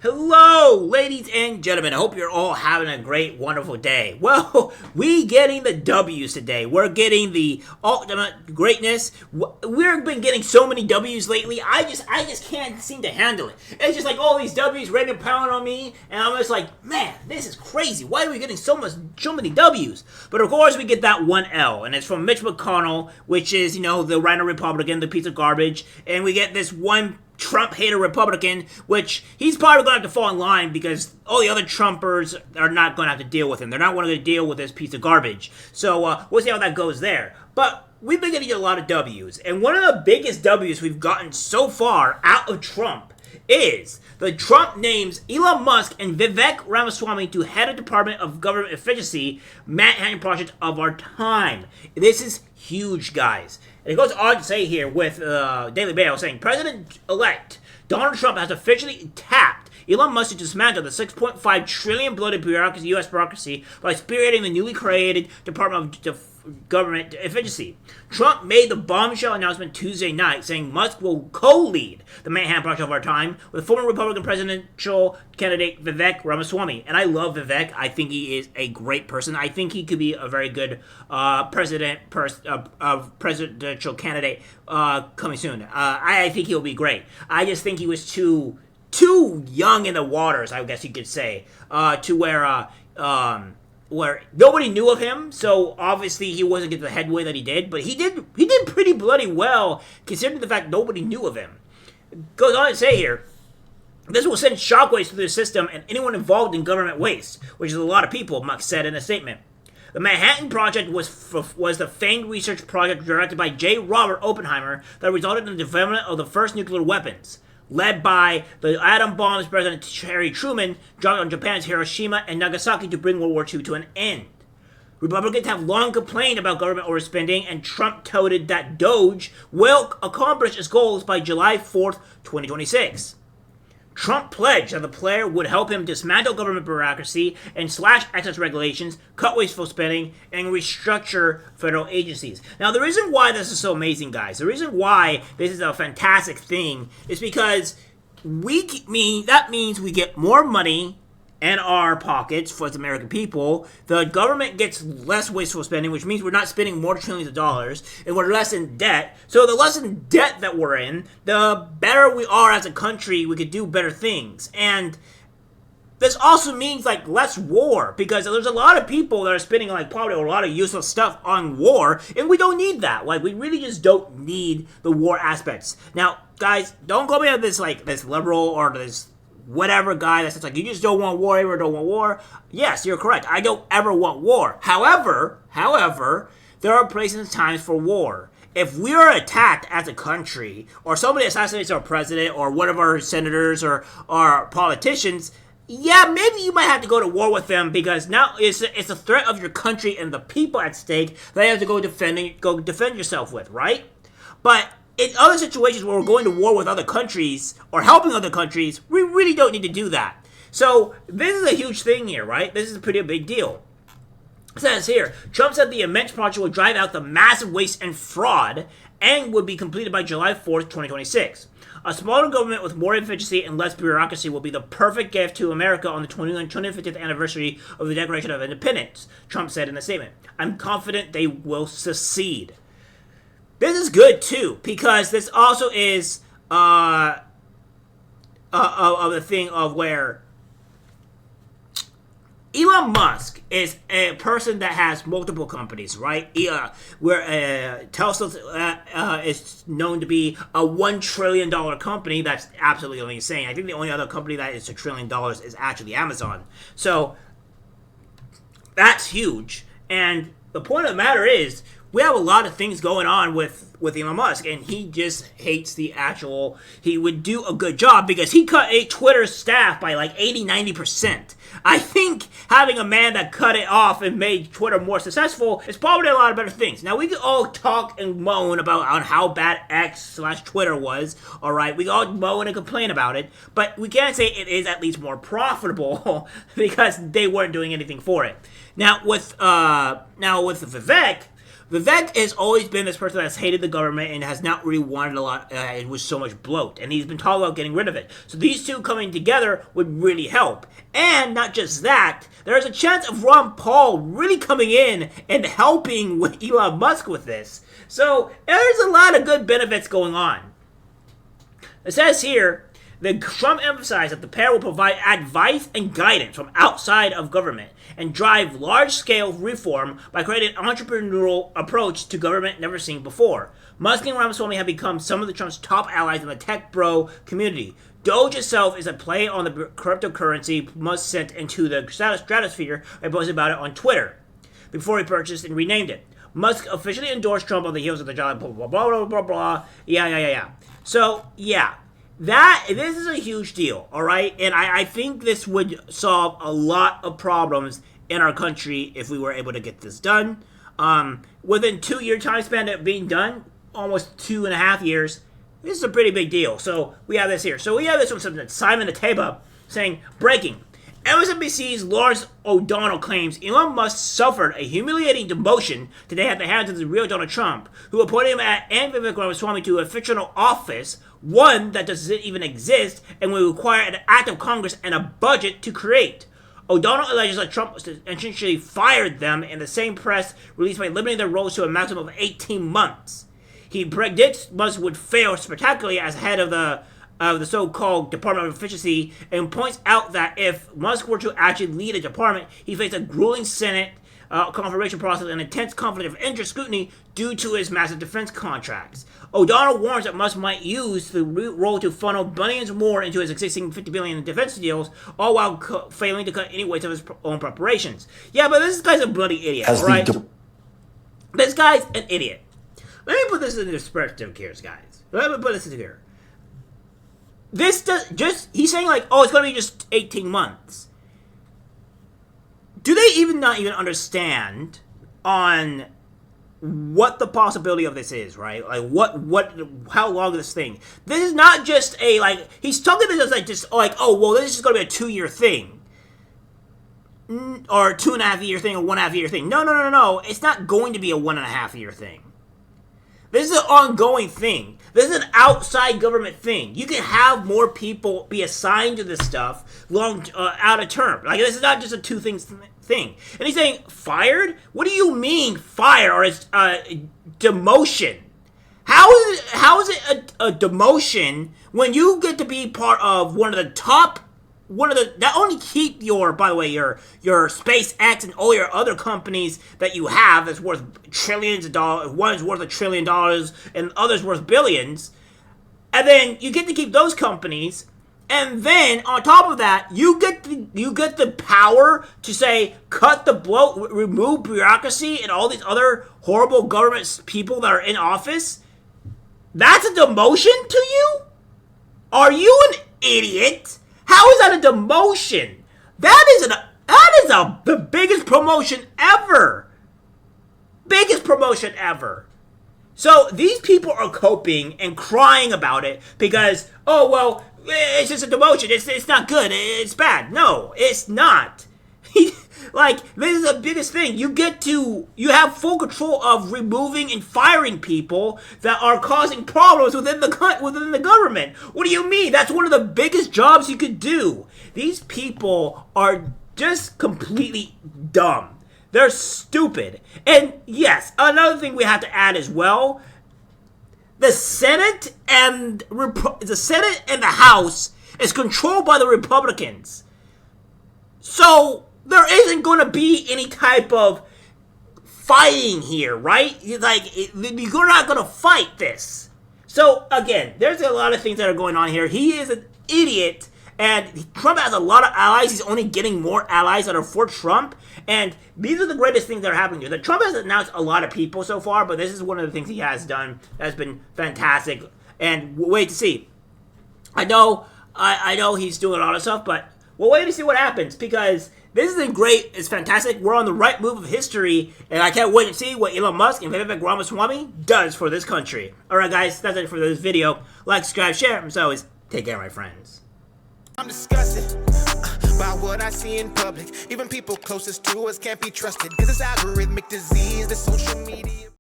Hello, ladies and gentlemen. I hope you're all having a great, wonderful day. Well, we getting the W's today. We're getting the ultimate greatness. We've been getting so many W's lately. I just can't seem to handle it. It's just like all these W's ready to pound on me, and I'm just like, man, this is crazy. Why are we getting so many W's? But of course, we get that one L, and it's from Mitch McConnell, which is the Rhino Republican, the piece of garbage, and we get this one Trump hater Republican, which he's probably going to have to fall in line because all the other Trumpers are not going to have to deal with him. They're not going to deal with this piece of garbage. So we'll see how that goes there. But we've been getting a lot of W's. And one of the biggest W's we've gotten so far out of Trump is the Trump names Elon Musk and Vivek Ramaswamy to head of Department of Government Efficiency, Manhattan Project of our time. This is huge, guys. And it goes on to say here with Daily Mail saying, President-elect Donald Trump has officially tapped Elon Musk to dismantle the $6.5 trillion bloated U.S. bureaucracy by spearheading the newly created Department of Government Efficiency. Trump made the bombshell announcement Tuesday night, saying Musk will co-lead the Manhattan Project of our time with former Republican presidential candidate Vivek Ramaswamy. And I love Vivek. I think he is a great person. I think he could be a very good presidential candidate coming soon. I think he'll be great. I just think he was too young in the waters, I guess you could say, to where nobody knew of him, so obviously he wasn't getting the headway that he did, but he did pretty bloody well, considering the fact nobody knew of him. It goes on to say here, this will send shockwaves through the system and anyone involved in government waste, which is a lot of people, Musk said in a statement. The Manhattan Project was the famed research project directed by J. Robert Oppenheimer that resulted in the development of the first nuclear weapons. Led by the atom bombs President Harry Truman dropped on Japan's Hiroshima and Nagasaki to bring World War II to an end. Republicans have long complained about government overspending, and Trump touted that DOGE will accomplish its goals by July 4th, 2026. Trump pledged that the plan would help him dismantle government bureaucracy and slash excess regulations, cut wasteful spending, and restructure federal agencies. Now, the reason why this is so amazing, guys, the reason why this is a fantastic thing is because that means we get more money in our pockets for the American people. The government gets less wasteful spending, which means we're not spending more trillions of dollars, and we're less in debt. So the less in debt that we're in, the better we are as a country. We could do better things. And this also means less war, because there's a lot of people that are spending probably a lot of useless stuff on war, and we don't need that. We really just don't need the war aspects. Now, guys, don't go me at this this liberal or this whatever guy that says you just don't want war, ever don't want war. Yes, you're correct. I don't ever want war. However, there are places and times for war. If we are attacked as a country, or somebody assassinates our president, or one of our senators, or our politicians, yeah, maybe you might have to go to war with them, because now it's a threat of your country and the people at stake that you have to go defend yourself with, right? But in other situations where we're going to war with other countries or helping other countries, we really don't need to do that. So this is a huge thing here, right? This is a pretty big deal. It says here, Trump said the immense project will drive out the massive waste and fraud and would be completed by July 4th, 2026. A smaller government with more efficiency and less bureaucracy will be the perfect gift to America on the 25th anniversary of the Declaration of Independence, Trump said in a statement. I'm confident they will succeed. This is good, too, because this also is of the thing of where Elon Musk is a person that has multiple companies, right? Where Tesla is known to be a $1 trillion company. That's absolutely insane. I think the only other company that is $1 trillion is actually Amazon. So that's huge. And the point of the matter is, we have a lot of things going on with Elon Musk, and he just hates he would do a good job because he cut a Twitter staff by 80-90%. I think having a man that cut it off and made Twitter more successful is probably a lot of better things. Now, we can all talk and moan on how bad X/Twitter was, alright? We can all moan and complain about it, but we can't say it is at least more profitable because they weren't doing anything for it. Now, with Vivek, Vivek has always been this person that's hated the government and has not really wanted a lot. It was so much bloat, and he's been talking about getting rid of it. So these two coming together would really help. And not just that, there's a chance of Ron Paul really coming in and helping with Elon Musk with this. So there's a lot of good benefits going on. It says here that Trump emphasized that the pair will provide advice and guidance from outside of government and drive large-scale reform by creating an entrepreneurial approach to government never seen before. Musk and Ramaswamy have become some of the Trump's top allies in the tech bro community. Doge itself is a play on the cryptocurrency Musk sent into the stratosphere and posted about it on Twitter before he purchased and renamed it. Musk officially endorsed Trump on the heels of the job, blah, blah, blah, blah, blah, blah. Yeah. So, yeah. This is a huge deal, all right? And I think this would solve a lot of problems in our country if we were able to get this done. Within 2-year time span of being done, almost 2.5 years, this is a pretty big deal. So we have this here. So we have this from Simon Ateba saying, breaking. MSNBC's Lawrence O'Donnell claims Elon Musk suffered a humiliating demotion today at the hands of the real Donald Trump, who appointed him and Vivek Ramaswamy to a fictional office, one that doesn't even exist and will require an act of Congress and a budget to create. O'Donnell alleges that Trump essentially fired them in the same press release by limiting their roles to a maximum of 18 months. He predicts Musk would fail spectacularly as head of the so-called Department of Efficiency, and points out that if Musk were to actually lead a department, he faced a grueling Senate confirmation process and intense conflict of interest scrutiny due to his massive defense contracts. O'Donnell warns that Musk might use the role to funnel billions more into his existing $50 billion in defense deals, all while failing to cut any weight of his own preparations. Yeah, but this guy's a bloody idiot, alright? This guy's an idiot. Let me put this into perspective here, guys. Let me put this in here. He's saying like, oh, it's going to be just 18 months. Do they not even understand on what the possibility of this is, right? Like how long this thing? This is not just he's talking to this oh, well, this is going to be a 2-year thing. Or 2.5 year thing, or 1.5 year thing. No. It's not going to be a 1.5 year thing. This is an ongoing thing. This is an outside government thing. You can have more people be assigned to this stuff out of term. Like, this is not just a 2 things thing. And he's saying, fired? What do you mean, fired? Or it's demotion? How is it a demotion when you get to be part of not only keep by the way, your SpaceX and all your other companies that you have that's worth trillions of dollars, one is worth $1 trillion and others worth billions, and then you get to keep those companies, and then on top of that, you get the power to say, cut the bloat, remove bureaucracy and all these other horrible government people that are in office. That's a demotion to you? Are you an idiot? How is that a demotion? That is the biggest promotion ever. Biggest promotion ever. So these people are coping and crying about it because, oh, well, it's just a demotion. It's not good. It's bad. No, it's not. This is the biggest thing. You have full control of removing and firing people that are causing problems within the government. What do you mean? That's one of the biggest jobs you could do. These people are just completely dumb. They're stupid. And yes, another thing we have to add as well, the Senate and the House is controlled by the Republicans. So there isn't going to be any type of fighting here, right? You're not going to fight this. So, again, there's a lot of things that are going on here. He is an idiot, and Trump has a lot of allies. He's only getting more allies that are for Trump, and these are the greatest things that are happening here. Trump has announced a lot of people so far, but this is one of the things he has done that's been fantastic, and we'll wait to see. I know he's doing a lot of stuff, but we'll wait to see what happens, because this is great. It's fantastic. We're on the right move of history, and I can't wait to see what Elon Musk and Vivek Ramaswamy does for this country. Alright, guys, that's it for this video. Like, subscribe, share, and as always, take care, my friends. I'm disgusted by what I see in public. Even people closest to us can't be trusted. This is algorithmic disease, the social media.